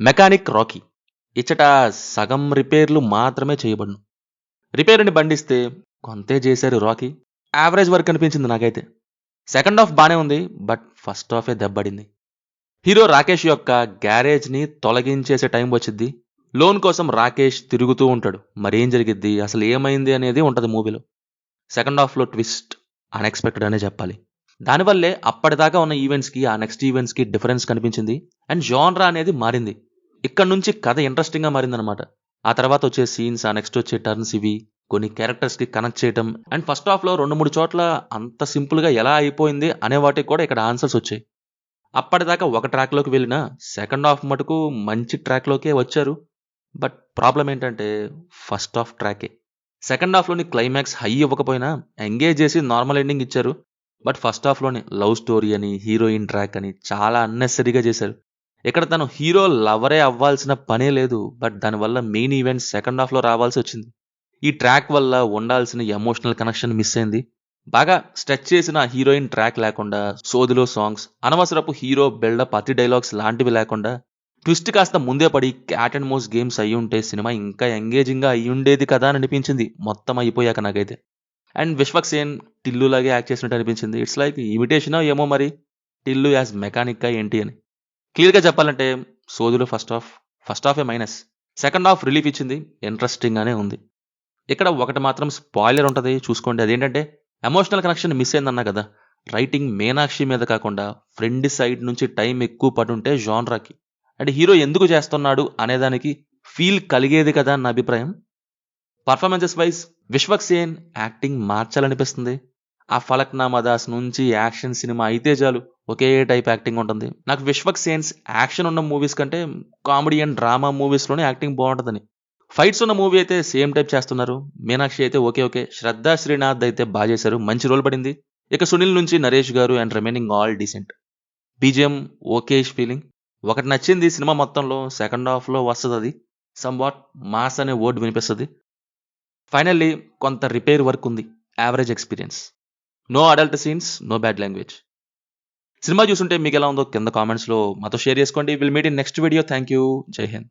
Mechanic Rocky. ఇచ్చట సగం రిపేర్లు మాత్రమే చేయబడును. రిపేర్ అని బండిస్తే కొంతే చేశారు రాకీ. యావరేజ్ వర్క్ అనిపించింది నాకైతే. సెకండ్ హాఫ్ బానే ఉంది. బట్ ఫస్ట్ హాఫే దెబ్బడింది. హీరో రాకేష్ యొక్క గ్యారేజ్ని తొలగించేసే టైం వచ్చిద్ది. లోన్ కోసం రాకేష్ తిరుగుతూ ఉంటాడు. మరేం జరిగిద్ది, అసలు ఏమైంది అనేది ఉంటుంది మూవీలో. సెకండ్ హాఫ్లో ట్విస్ట్ అన్ఎక్స్పెక్టెడ్ అనే చెప్పాలి. దానివల్లే అప్పటిదాకా ఉన్న ఈవెంట్స్కి ఆ నెక్స్ట్ ఈవెంట్స్కి డిఫరెన్స్ కనిపించింది. అండ్ జాన్రా అనేది మారింది. ఇక్కడ నుంచి కథ ఇంట్రెస్టింగ్గా మారిందనమాట. ఆ తర్వాత వచ్చే సీన్స్, ఆ నెక్స్ట్ వచ్చే టర్న్స్, ఇవి కొన్ని క్యారెక్టర్స్కి కనెక్ట్ చేయటం. అండ్ ఫస్ట్ హాఫ్లో 2-3 చోట్ల అంత సింపుల్గా ఎలా అయిపోయింది అనే వాటికి కూడా ఇక్కడ ఆన్సర్స్ వచ్చాయి. అప్పటిదాకా ఒక ట్రాక్లోకి వెళ్ళిన సెకండ్ హాఫ్ మటుకు మంచి ట్రాక్లోకే వచ్చారు. బట్ ప్రాబ్లం ఏంటంటే ఫస్ట్ హాఫ్ ట్రాకే. సెకండ్ హాఫ్లోని క్లైమాక్స్ హై ఇవ్వకపోయినా ఎంగేజ్ చేసి నార్మల్ ఎండింగ్ ఇచ్చారు. బట్ ఫస్ట్ హాఫ్లోని లవ్ స్టోరీ అని, హీరోయిన్ ట్రాక్ అని చాలా అన్నెసరీగా చేశారు. ఇక్కడ తను హీరో లవరే అవ్వాల్సిన పనే లేదు. బట్ దానివల్ల మెయిన్ ఈవెంట్ సెకండ్ హాఫ్లో రావాల్సి వచ్చింది. ఈ ట్రాక్ వల్ల ఉండాల్సిన ఎమోషనల్ కనెక్షన్ మిస్ అయింది. బాగా స్ట్రెచ్ చేసిన హీరోయిన్ ట్రాక్ లేకుండా, సోదిలో సాంగ్స్, అనవసరపు హీరో బిల్డప్, అతి డైలాగ్స్ లాంటివి లేకుండా, ట్విస్ట్ కాస్త ముందే పడి క్యాట్ అండ్ మౌస్ గేమ్స్ అయ్యి ఉంటే సినిమా ఇంకా ఎంగేజింగ్గా అయ్యి ఉండేది కదా అని అనిపించింది మొత్తం అయిపోయాక నాకైతే. అండ్ విశ్వక్ సేన్ టిల్లులాగే యాక్ట్ చేసినట్టు అనిపించింది. ఇట్స్ లైక్ ఇమిటేషనో ఏమో మరి, టిల్లు యాజ్ మెకానిక్గా ఏంటి అని. క్లియర్గా చెప్పాలంటే సోదులో ఫస్ట్ హాఫే మైనస్. సెకండ్ హాఫ్ రిలీఫ్ ఇచ్చింది, ఇంట్రెస్టింగ్గానే ఉంది. ఇక్కడ ఒకటి మాత్రం స్పాయిలర్ ఉంటుంది, చూసుకోండి. అదేంటంటే ఎమోషనల్ కనెక్షన్ మిస్ అయిందన్నా కదా. రైటింగ్ మీనాక్షి మీద కాకుండా ఫ్రెండ్ సైడ్ నుంచి టైం ఎక్కువ పడుంటే జాన్రాకి అంటే హీరో ఎందుకు చేస్తున్నాడు అనేదానికి ఫీల్ కలిగేది కదా అన్న అభిప్రాయం. Performances wise Vishwak Sen acting మార్చాలనిపిస్తుంది. ఆ ఫలక్నామా దాస్ నుంచి యాక్షన్ సినిమా అయితే చాలు, ఒకే టైప్ యాక్టింగ్ ఉంటుంది. నాకు విశ్వక్ సేన్స్ యాక్షన్ ఉన్న మూవీస్ కంటే కామెడీ అండ్ డ్రామా మూవీస్లోనే యాక్టింగ్ బాగుంటుందని. ఫైట్స్ ఉన్న మూవీ అయితే సేమ్ టైప్ చేస్తున్నారు. మీనాక్షి అయితే ఓకే. శ్రద్ధా శ్రీనాథ్ అయితే బాగా చేశారు, మంచి రోల్ పడింది. ఇక సునీల్ నుంచి నరేష్ గారు and remaining all decent. BGM okayish feeling. ఒకటి నచ్చింది సినిమా మొత్తంలో, సెకండ్ హాఫ్లో వస్తుంది అది. సమ్వాట్ మాస్ అనే వర్డ్ వినిపిస్తుంది. ఫైనల్లీ కొంత రిపేర్ వర్క్ ఉంది. Average experience. No adult scenes, no bad language. సినిమా చూస్తుంటే మీకు ఎలా ఉందో కింద కామెంట్స్లో మాతో షేర్ చేసుకోండి. Will meet in next video. Thank you. జై హింద్.